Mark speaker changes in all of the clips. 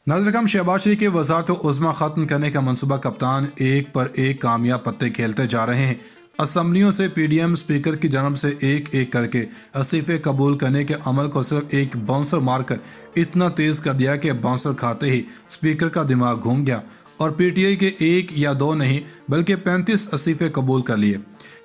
Speaker 1: नाज़रीन करम, शहबाज शरीफ के वज़ारत उज़्मा ख़त्म करने का मनसूबा कप्तान एक पर एक कामयाब पत्ते खेलते जा रहे हैं। असम्बलियों से पीडीएम स्पीकर की जानब से एक एक करके इस्तीफे कबूल करने के अमल को सिर्फ एक बाउंसर मारकर इतना तेज़ कर दिया कि बाउंसर खाते ही स्पीकर का दिमाग घूम गया और पीटीआई के एक या दो नहीं बल्कि 35 इस्तीफे कबूल कर लिए।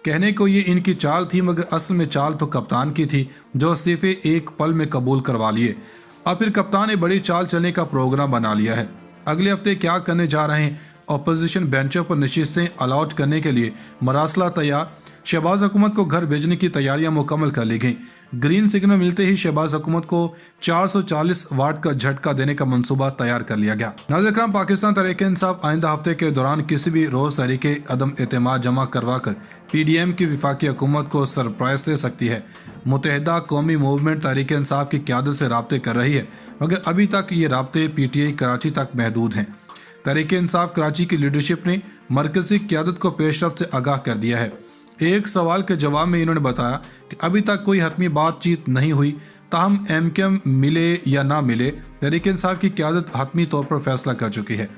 Speaker 1: कहने को ये इनकी चाल थी, मगर असल में चाल तो कप्तान की थी जो इस्तीफे एक पल में कबूल करवा लिए। अब फिर कप्तान ने बड़ी चाल चलने का प्रोग्राम बना लिया है। अगले हफ्ते क्या करने जा रहे हैं? अपोजिशन बेंचों पर नशिस्तें अलॉट करने के लिए मरासला तैयार। शहबाज हुकूमत को घर भेजने की तैयारियां मुकम्मल कर ली गई। ग्रीन सिग्नल मिलते ही शहबाज हुकूमत को 440 वाट का झटका देने का मंसूबा तैयार कर लिया गया। नाज़रीन करम, पाकिस्तान तहरीक इंसाफ आइंदा हफ्ते के दौरान किसी भी रोज तहरीके अदम एतमाद जमा करवा कर पीडीएम की वफाकी हुकूमत को सरप्राइज दे सकती है। मुत्तहिदा कौमी मूवमेंट तहरीक इंसाफ की क़यादत से राब्ते कर रही है, मगर अभी तक ये राब्ते पीटीआई कराची तक महदूद हैं। तहरीक इंसाफ कराची की लीडरशिप ने मरकजी क़यादत को पेशरफ्त से आगाह कर दिया है। एक सवाल के जवाब में इन्होंने बताया कि अभी तक कोई हतमी बातचीत नहीं हुई, ताहम एमकेएम मिले या ना मिले, तहरीक इंसाफ की क़यादत हतमी तौर पर फैसला कर चुकी है।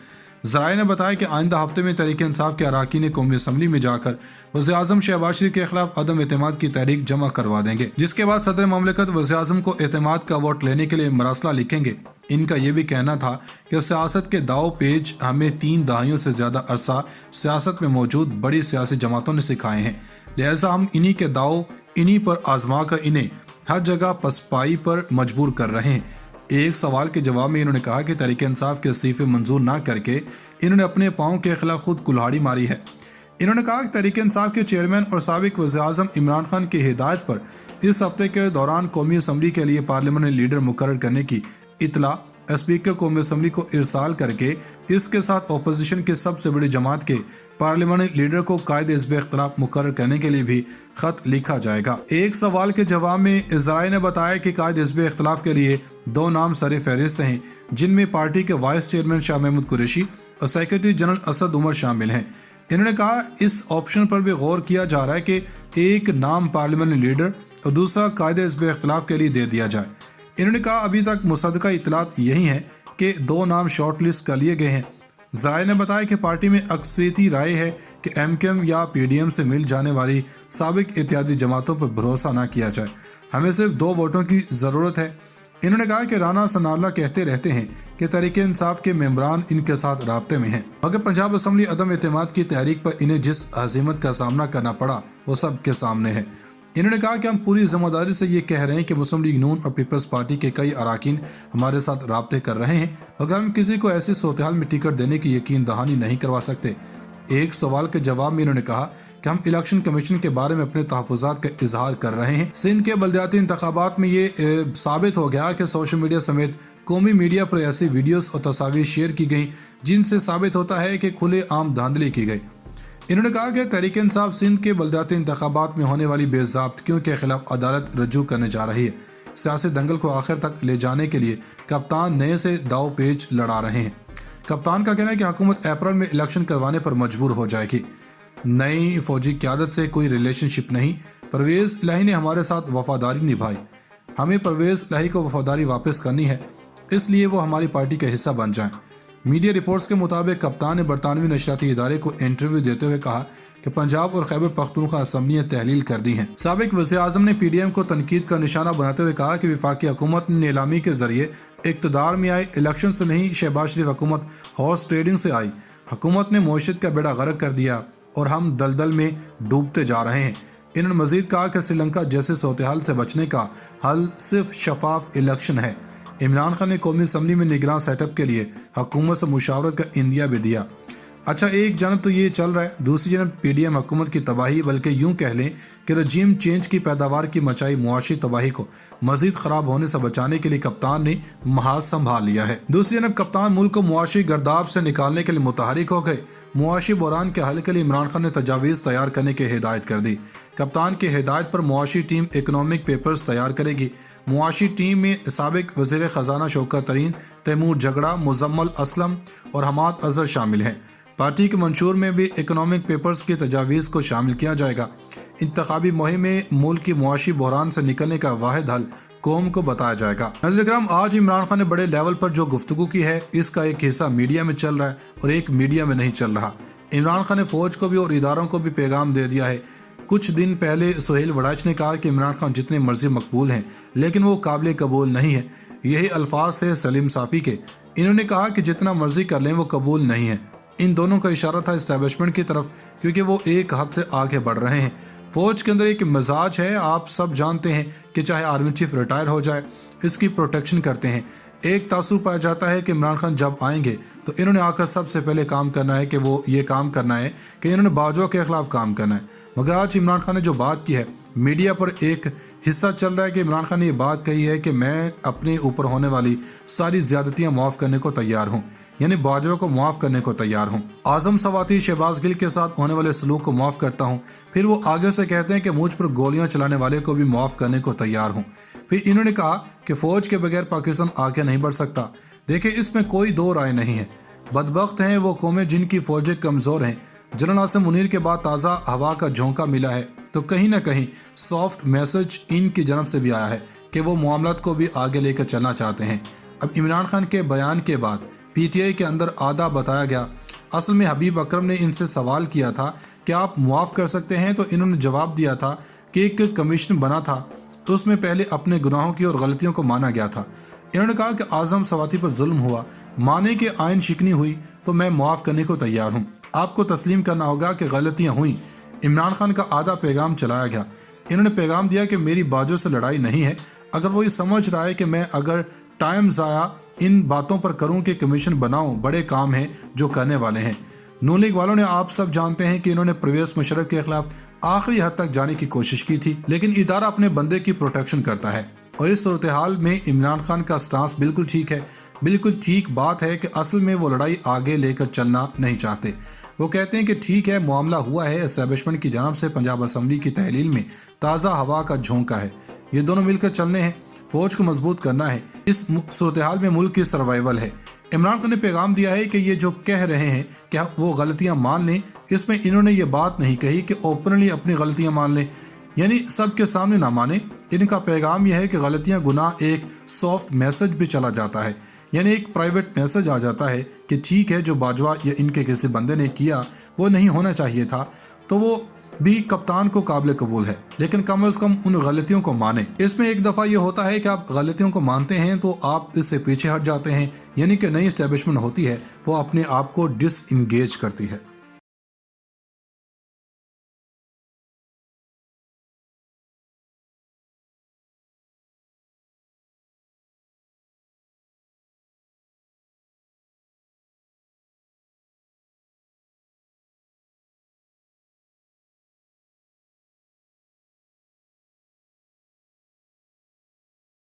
Speaker 1: ज़राए ने बताया कि आइंदा हफ्ते में तहरीक इंसाफ के अरकान कौमी असम्बली में जाकर वज़ीर आज़म शहबाज शरीफ के खिलाफ अदम एतमाद की तहरीक जमा करवा देंगे, जिसके बाद सदर ममलिकत वज़ीर आज़म को एतमाद का वोट लेने के लिए मरासला लिखेंगे। इनका यह भी कहना था कि सियासत के दाव पेच हमें 3 दहाइयों से ज़्यादा अरसा सियासत में मौजूद बड़ी सियासी जमातों ने सिखाए हैं, लिहाजा हम इन्हीं के दाव इन्हीं पर आजमा कर इन्हें हर जगह पसपाई पर मजबूर कर रहे हैं। एक सवाल के जवाब में इन्होंने कहा कि तहरीक इंसाफ के इस्तीफे मंजूर ना करके इन्होंने अपने पाँव के खिलाफ खुद कुल्हाड़ी मारी है। इन्होंने कहा कि तहरीक इंसाफ के चेयरमैन और साबिक वज़ीर आज़म इमरान खान की हिदायत पर इस हफ्ते के दौरान कौमी असम्बली के लिए पार्लियामेंट लीडर मुकर्रर करने की इतला स्पीकर कौमी असम्बली को इरसाल करके इसके साथ अपोजिशन के सबसे बड़ी जमात के पार्लियामेंट लीडर को कायदे हिज़्ब इख्तिलाफ मुकर्रर करने के लिए भी खत लिखा जाएगा। एक सवाल के जवाब में ज़राए ने बताया कि कायदे हिज़्ब इख्तिलाफ के लिए 2 नाम सर फहरिस्त हैं, जिनमें पार्टी के वाइस चेयरमैन शाह महमूद कुरैशी और सेक्रेटरी जनरल असद उमर शामिल हैं। इन्होंने कहा इस ऑप्शन पर भी गौर किया जा रहा है कि एक नाम पार्लियामेंट लीडर और दूसरा कायदे हिज़्ब इख्तिलाफ के लिए दे दिया जाए। इन्होंने कहा अभी तक मुसद्दका इतलात यही है कि 2 नाम शॉर्ट लिस्ट कर लिए गए हैं। ज़राए ने बताया कि पार्टी में अक्सरियती राय है कि एमकेएम या पीडीएम से मिल जाने वाली साबिक इत्तेहादी जमातों पर भरोसा न किया जाए, हमें सिर्फ 2 वोटों की ज़रूरत है। इन्होंने कहा कि राना सनाउल्लाह कहते रहते हैं कि तहरीक इंसाफ के मेंबरान इनके साथ राब्ते में हैं, मगर पंजाब असम्बली अदम एतमाद की तहरीक पर इन्हें जिस हज़ीमत का सामना करना पड़ा वो सब के सामने है। इन्होंने कहा कि हम पूरी जिम्मेदारी से ये कह रहे हैं कि मुस्लिम लीग नून और पीपल्स पार्टी के कई अरकान हमारे साथ राब्ते कर रहे हैं, मगर हम किसी को ऐसी सूरत-ए-हाल में टिकट देने की यकीन दहानी नहीं करवा सकते। एक सवाल के जवाब में इन्होंने कहा कि हम इलेक्शन कमीशन के बारे में अपने तहफ़्फ़ुज़ात का इजहार कर रहे हैं। सिंध के बल्दियाती इंतखाबात में ये साबित हो गया कि सोशल मीडिया समेत कौमी मीडिया पर ऐसी वीडियोस और तस्वीरें शेयर की गई जिनसे साबित होता है कि खुले आम धांधली की गई। इन्होंने कहा कि तहरीक इंसाफ सिंध के बल्दियाती इंतखाबात में होने वाली बेज़ाब्तियों के खिलाफ अदालत रजू करने जा रही है। सियासी दंगल को आखिर तक ले जाने के लिए कप्तान नए से दाव पेच लड़ा रहे हैं। कप्तान का कहना है कि हुकूमत अप्रैल में इलेक्शन करवाने पर मजबूर हो जाएगी। नई फौजी क़यादत से कोई रिलेशनशिप नहीं। परवेज़ इलाही ने हमारे साथ वफादारी निभाई, हमें परवेज़ इलाही को वफादारी वापस करनी है, इसलिए वो हमारी पार्टी का हिस्सा बन जाएं। मीडिया रिपोर्ट्स के मुताबिक कप्तान ने बरतानवी नशरियाती इदारे को इंटरव्यू देते हुए कहा कि पंजाब और खैबर पख्तूनख्वा असम्बलियां तहलील कर दी हैं। साबिक वज़ीर आज़म ने पीडीएम को तनकीद का निशाना बनाते हुए कहा कि वफाकी हुकूमत ने नीलामी के जरिए इक़्तिदार में आई, इलेक्शन से नहीं। शहबाज शरीफ हुकूमत हॉर्स ट्रेडिंग से आई। हुकूमत ने मईशत का बेड़ा गर्क कर दिया और हम दलदल में डूबते जा रहे हैं। इन्होंने मजीद कहा कि श्रीलंका जैसे सूरत-ए-हाल से बचने का हल सिर्फ शफाफ इलेक्शन है। इमरान खान ने कौमी असम्बली में निगरान सेटअप के लिए हुकूमत से मुशावरत का इंदिया भी दिया। अच्छा, एक जानब तो ये चल रहा है, दूसरी जानब पीडीएम हुकूमत की तबाही, बल्कि यूं कह लें कि रजीम चेंज की पैदावार की मचाई मुआशी तबाही को मजीद खराब होने से बचाने के लिए कप्तान ने महाज संभाल लिया है। दूसरी जानब कप्तान मुल्क को मुआशी गर्दाब से निकालने के लिए मुतहरिक हो गए। मुआशी बहरान के हल के लिए इमरान खान ने तजावीज़ तैयार करने की हिदायत कर दी। कप्तान की हिदायत पर मुआशी टीम इकनॉमिक पेपर्स तैयार करेगी। मुआशी टीम में साबिक वज़ीर ख़जाना शौकत तरीन, तैमूर झगड़ा, मुजम्मल असलम और हमाद अजहर शामिल हैं। पार्टी के मंशूर में भी इकनॉमिक पेपर्स की तजावीज़ को शामिल किया जाएगा। इंतखाबी मुहिम में मुल्क की मुआशी बहरान से निकलने का वाहिद हल قوم کو بتایا جائے گا۔ ناظرین کرام، آج عمران خان نے بڑے لیول پر جو گفتگو کی ہے اس کا ایک حصہ میڈیا میں چل رہا ہے اور ایک میڈیا میں نہیں چل رہا۔ عمران خان نے فوج کو بھی اور اداروں کو بھی پیغام دے دیا ہے۔ کچھ دن پہلے سہیل وڑائچ نے کہا کہ عمران خان جتنے مرضی مقبول ہیں لیکن وہ قابل قبول نہیں ہے۔ یہی الفاظ تھے سلیم صافی کے۔ انہوں نے کہا کہ جتنا مرضی کر لیں وہ قبول نہیں ہے۔ ان دونوں کا اشارہ تھا اسٹیبلشمنٹ کی طرف، کیونکہ وہ ایک حد سے آگے بڑھ رہے ہیں۔ فوج کے اندر ایک مزاج ہے، آپ سب جانتے ہیں کہ چاہے آرمی چیف ریٹائر ہو جائے اس کی پروٹیکشن کرتے ہیں۔ ایک تاثر پایا جاتا ہے کہ عمران خان جب آئیں گے تو انہوں نے آ کر سب سے پہلے کام کرنا ہے کہ وہ یہ کام کرنا ہے کہ انہوں نے باجوہ کے خلاف کام کرنا ہے۔ مگر آج عمران خان نے جو بات کی ہے، میڈیا پر ایک حصہ چل رہا ہے کہ عمران خان نے یہ بات کہی ہے کہ میں اپنے اوپر ہونے والی ساری زیادتیاں معاف کرنے کو تیار ہوں، یعنی باجوہ کو معاف کرنے کو تیار ہوں۔ اعظم سواتی شہباز گل کے ساتھ ہونے والے سلوک کو معاف کرتا ہوں۔ پھر وہ آگے سے کہتے ہیں کہ مجھ پر گولیاں چلانے والے کو بھی معاف کرنے کو تیار ہوں۔ پھر انہوں نے کہا کہ فوج کے بغیر پاکستان آگے نہیں بڑھ سکتا۔ دیکھیں، اس میں کوئی دو رائے نہیں ہے۔ بدبخت ہیں وہ قومیں جن کی فوجیں کمزور ہیں۔ جنرل عاصم منیر کے بعد تازہ ہوا کا جھونکا ملا ہے تو کہیں نہ کہیں سافٹ میسج ان کی جانب سے بھی آیا ہے کہ وہ معاملات کو بھی آگے لے کر چلنا چاہتے ہیں۔ اب عمران خان کے بیان کے بعد پی ٹی آئی کے اندر آدھا بتایا گیا۔ اصل میں حبیب اکرم نے ان سے سوال کیا تھا کہ آپ معاف کر سکتے ہیں، تو انہوں نے جواب دیا تھا کہ ایک کمیشن بنا تھا تو اس میں پہلے اپنے گناہوں کی اور غلطیوں کو مانا گیا تھا۔ انہوں نے کہا کہ اعظم سواتی پر ظلم ہوا، مانے کہ آئین شکنی ہوئی تو میں معاف کرنے کو تیار ہوں۔ آپ کو تسلیم کرنا ہوگا کہ غلطیاں ہوئیں۔ عمران خان کا آدھا پیغام چلایا گیا۔ انہوں نے پیغام دیا کہ میری باجوہ سے لڑائی نہیں ہے۔ اگر وہ یہ سمجھ رہا ہے کہ میں اگر ٹائم ضائع ان باتوں پر کروں کہ کمیشن بناؤں، بڑے کام ہیں جو کرنے والے ہیں۔ نون لیگ والوں نے، آپ سب جانتے ہیں کہ انہوں نے پرویز مشرف کے خلاف آخری حد تک جانے کی کوشش کی تھی، لیکن ادارہ اپنے بندے کی پروٹیکشن کرتا ہے۔ اور اس صورتحال میں عمران خان کا سٹانس بالکل ٹھیک ہے۔ بالکل ٹھیک بات ہے کہ اصل میں وہ لڑائی آگے لے کر چلنا نہیں چاہتے۔ وہ کہتے ہیں کہ ٹھیک ہے، معاملہ ہوا ہے، اسٹیبلشمنٹ کی جانب سے پنجاب اسمبلی کی تحلیل میں تازہ ہوا کا جھونکا ہے، یہ دونوں مل کر چلنے ہیں، فوج کو مضبوط کرنا ہے۔ اس صورتحال میں ملک کی سروائیول ہے۔ عمران خان نے پیغام دیا ہے کہ یہ جو کہہ رہے ہیں کہ وہ غلطیاں مان لیں، اس میں انہوں نے یہ بات نہیں کہی کہ اوپنلی اپنی غلطیاں مان لیں، یعنی سب کے سامنے نہ مانیں۔ ان کا پیغام یہ ہے کہ غلطیاں گناہ ایک سافٹ میسج بھی چلا جاتا ہے، یعنی ایک پرائیویٹ میسج آ جاتا ہے کہ ٹھیک ہے، جو باجوہ یا ان کے کسی بندے نے کیا وہ نہیں ہونا چاہیے تھا، تو وہ بھی کپتان کو قابل قبول ہے، لیکن کم از کم ان غلطیوں کو مانیں۔ اس میں ایک دفعہ یہ ہوتا ہے کہ آپ غلطیوں کو مانتے ہیں تو آپ اس سے پیچھے ہٹ جاتے ہیں، یعنی کہ نئی اسٹیبلشمنٹ ہوتی ہے وہ اپنے آپ کو ڈس انگیج کرتی ہے۔